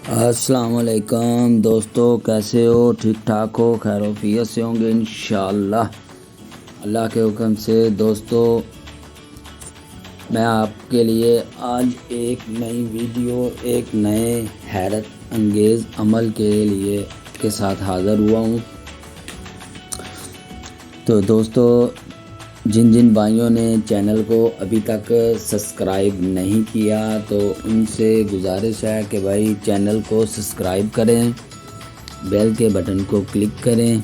السلام علیکم دوستو، کیسے ہو؟ ٹھیک ٹھاک ہو؟ خیر و عافیت سے ہوں گے انشاءاللہ اللہ کے حکم سے۔ دوستو، میں آپ کے لیے آج ایک نئی ویڈیو، ایک نئے حیرت انگیز عمل کے ساتھ حاضر ہوا ہوں۔ تو دوستو، جن بھائیوں نے چینل کو ابھی تک سبسکرائب نہیں کیا تو ان سے گزارش ہے کہ بھائی چینل کو سبسکرائب کریں، بیل کے بٹن کو کلک کریں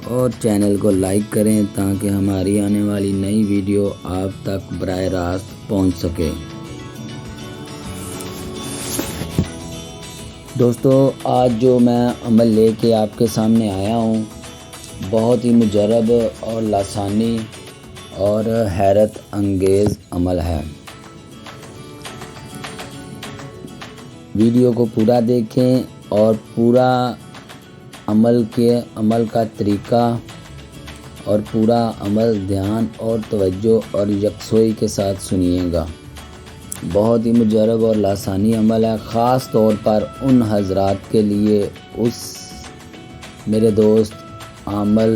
اور چینل کو لائک کریں تاکہ ہماری آنے والی نئی ویڈیو آپ تک براہ راست پہنچ سکے۔ دوستو، آج جو میں عمل لے کے آپ کے سامنے آیا ہوں بہت ہی مجرب اور لسانی اور حیرت انگیز عمل ہے۔ ویڈیو کو پورا دیکھیں اور پورا عمل کا طریقہ اور پورا عمل دھیان اور توجہ اور یکسوئی کے ساتھ سنیے گا۔ بہت ہی مجرب اور لسانی عمل ہے، خاص طور پر ان حضرات کے لیے، اس میرے دوست عامل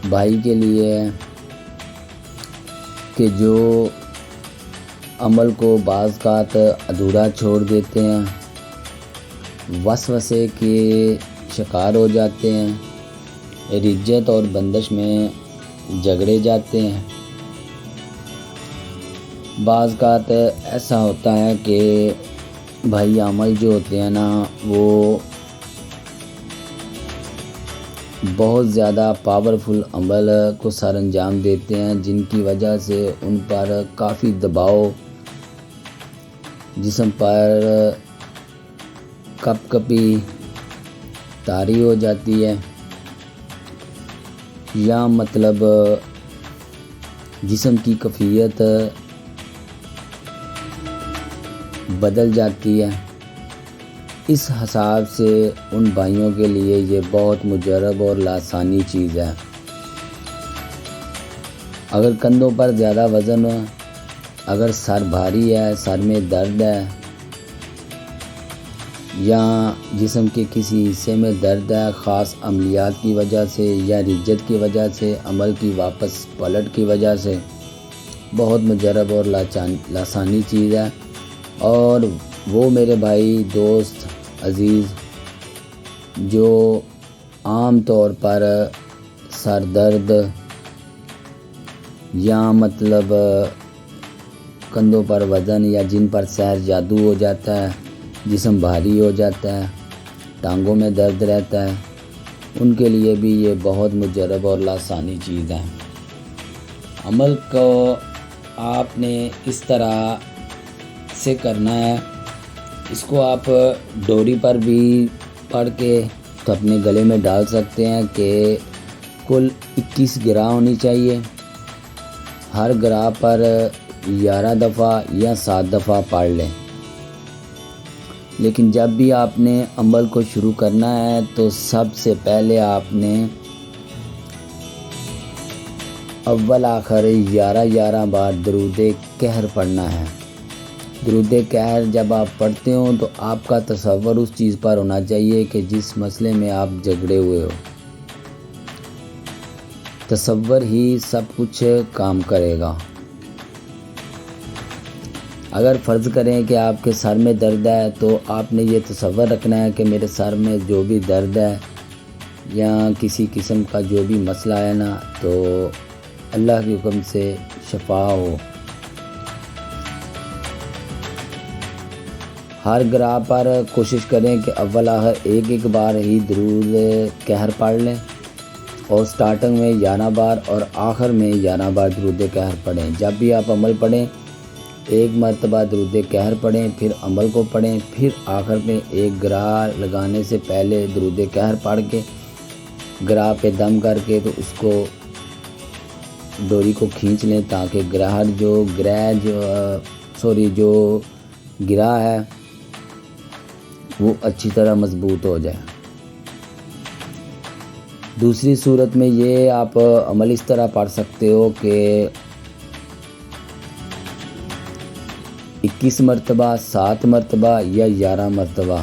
بھائی کے لیے کہ جو عمل کو بعض اوقات ادھورا چھوڑ دیتے ہیں، وسوسے کے شکار ہو جاتے ہیں، رجت اور بندش میں جھگڑے جاتے ہیں۔ بعض اوقات ایسا ہوتا ہے کہ بھائی عمل جو ہوتے ہیں نا، وہ بہت زیادہ پاورفل عمل کو سر انجام دیتے ہیں، جن کی وجہ سے ان پر کافی دباؤ، جسم پر کپ کپی طاری ہو جاتی ہے، یا مطلب جسم کی کیفیت بدل جاتی ہے۔ اس حساب سے ان بھائیوں کے لیے یہ بہت مجرب اور لسانی چیز ہے۔ اگر کندھوں پر زیادہ وزن ہے، اگر سر بھاری ہے، سر میں درد ہے، یا جسم کے کسی حصے میں درد ہے، خاص عملیات کی وجہ سے یا رجت کی وجہ سے، عمل کی واپس پلٹ کی وجہ سے، بہت مجرب اور لسانی چیز ہے۔ اور وہ میرے بھائی دوست عزیز جو عام طور پر سر درد یا مطلب کندھوں پر وزن یا جن پر سحر جادو ہو جاتا ہے، جسم بھاری ہو جاتا ہے، ٹانگوں میں درد رہتا ہے، ان کے لیے بھی یہ بہت مجرب اور لسانی چیز ہے۔ عمل کو آپ نے اس طرح سے کرنا ہے، اس کو آپ ڈوری پر بھی پڑھ کے تو اپنے گلے میں ڈال سکتے ہیں کہ کل 21 گرہ ہونی چاہیے۔ ہر گرہ پر 11 دفعہ یا 7 دفعہ پڑھ لیں۔ لیکن جب بھی آپ نے عمل کو شروع کرنا ہے تو سب سے پہلے آپ نے اول آخر 11 بار درود قہر پڑھنا ہے۔ درود قہر جب آپ پڑھتے ہو تو آپ کا تصور اس چیز پر ہونا چاہیے کہ جس مسئلے میں آپ جھگڑے ہوئے ہو۔ تصور ہی سب کچھ کام کرے گا۔ اگر فرض کریں کہ آپ کے سر میں درد ہے تو آپ نے یہ تصور رکھنا ہے کہ میرے سر میں جو بھی درد ہے یا کسی قسم کا جو بھی مسئلہ ہے نا، تو اللہ کے حکم سے شفا ہو۔ ہر گرہ پر کوشش کریں کہ اول آخر ایک بار ہی درود قہر پڑھ لیں، اور سٹارٹنگ میں 11 بار اور آخر میں 11 بار درود قہر پڑھیں۔ جب بھی آپ عمل پڑھیں، ایک مرتبہ درود قہر پڑھیں، پھر عمل کو پڑھیں، پھر آخر میں ایک گرہ لگانے سے پہلے درود قہر پڑھ کے گرہ پہ دم کر کے تو اس کو ڈوری کو کھینچ لیں تاکہ جو گرہ ہے وہ اچھی طرح مضبوط ہو جائے۔ دوسری صورت میں یہ آپ عمل اس طرح پڑھ سکتے ہو کہ 21 مرتبہ، 7 مرتبہ یا 11 مرتبہ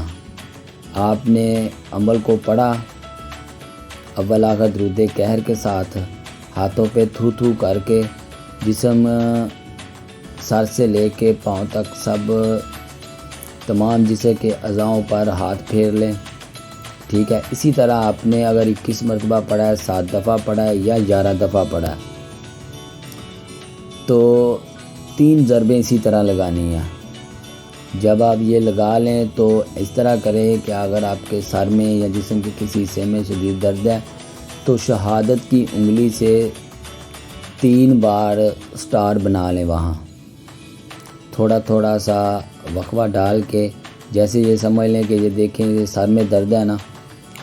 آپ نے عمل کو پڑھا، اول آخر درود قہر کے ساتھ ہاتھوں پہ تھو تھو کر کے جسم سر سے لے کے پاؤں تک سب تمام جسم کے اعضاؤں پر ہاتھ پھیر لیں، ٹھیک ہے۔ اسی طرح آپ نے اگر 21 مرتبہ پڑھا ہے، 7 دفعہ پڑھا ہے یا 11 دفعہ پڑھا ہے تو 3 ضربیں اسی طرح لگانی ہیں۔ جب آپ یہ لگا لیں تو اس طرح کریں کہ اگر آپ کے سر میں یا جسم کے کسی حصے میں شدید درد ہے تو شہادت کی انگلی سے 3 بار سٹار بنا لیں، وہاں تھوڑا تھوڑا سا وقفہ ڈال کے، جیسے یہ سمجھ لیں کہ یہ دیکھیں یہ سر میں درد ہے نا،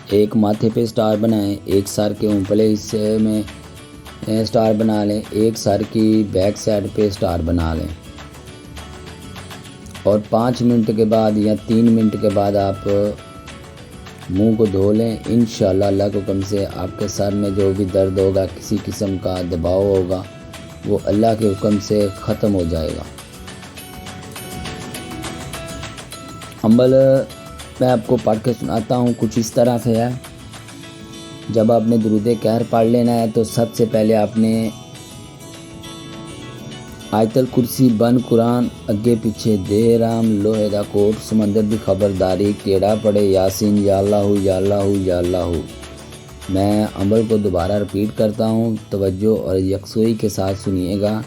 ایک ماتھے پہ سٹار بنائیں، ایک سر کے اوپرلے حصے میں سٹار بنا لیں، ایک سر کی بیک سائڈ پہ سٹار بنا لیں، اور 5 منٹ کے بعد یا 3 منٹ کے بعد آپ منہ کو دھو لیں۔ انشاءاللہ اللہ کے حکم سے آپ کے سر میں جو بھی درد ہوگا، کسی قسم کا دباؤ ہوگا، وہ اللہ کے حکم سے ختم ہو جائے گا۔ عمل میں آپ کو پڑھ کے سناتا ہوں، کچھ اس طرح سے ہے۔ جب آپ نے درود قہر پڑھ لینا ہے تو سب سے پہلے آپ نے آیت الکرسی بن قرآن، اگے پیچھے دے رام، لوہے دا کوٹ، سمندر دی خبرداری، کیڑا پڑے یاسین، یا اللہ یا اللہ یا اللہ۔ میں عمل کو دوبارہ رپیٹ کرتا ہوں، توجہ اور یکسوئی کے ساتھ سنیے گا۔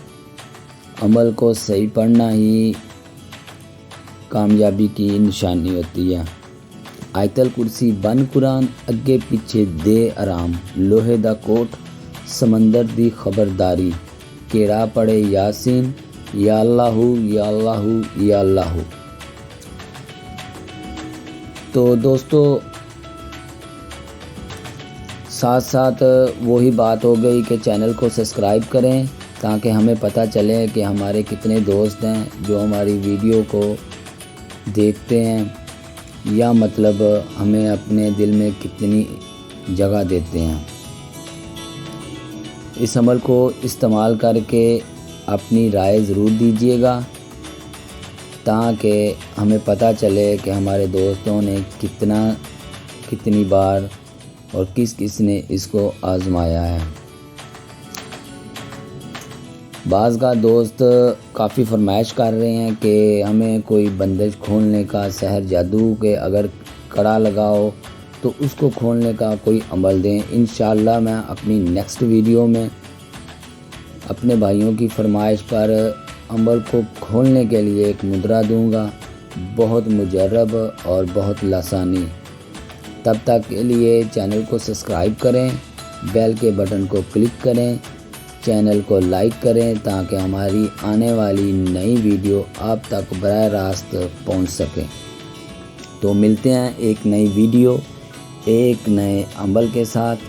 عمل کو صحیح پڑھنا ہی کامیابی کی نشانی ہوتی ہے۔ آیت الکرسی بن قرآن، اگے پیچھے دے آرام، لوہے دا کوٹ، سمندر دی خبرداری، کیڑا پڑے یاسین، یا اللہ یا اللہ یا اللہ۔ تو دوستو ساتھ ساتھ وہی بات ہو گئی کہ چینل کو سبسکرائب کریں تاکہ ہمیں پتہ چلے کہ ہمارے کتنے دوست ہیں جو ہماری ویڈیو کو دیکھتے ہیں، یا مطلب ہمیں اپنے دل میں کتنی جگہ دیتے ہیں۔ اس عمل کو استعمال کر کے اپنی رائے ضرور دیجیے گا تاکہ ہمیں پتہ چلے کہ ہمارے دوستوں نے کتنی بار اور کس نے اس کو آزمایا ہے۔ بعض کا دوست کافی فرمائش کر رہے ہیں کہ ہمیں کوئی بندش کھولنے کا، سحر جادو کے اگر کڑا لگاؤ تو اس کو کھولنے کا کوئی عمل دیں۔ انشاءاللہ میں اپنی نیکسٹ ویڈیو میں اپنے بھائیوں کی فرمائش پر عمل کو کھولنے کے لیے ایک مدرا دوں گا، بہت مجرب اور بہت لسانی۔ تب تک کے لیے چینل کو سبسکرائب کریں، بیل کے بٹن کو کلک کریں، چینل کو لائک کریں تاکہ ہماری آنے والی نئی ویڈیو آپ تک براہ راست پہنچ سکے۔ تو ملتے ہیں ایک نئی ویڈیو، ایک نئے عمل کے ساتھ،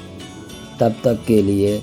تب تک کے لیے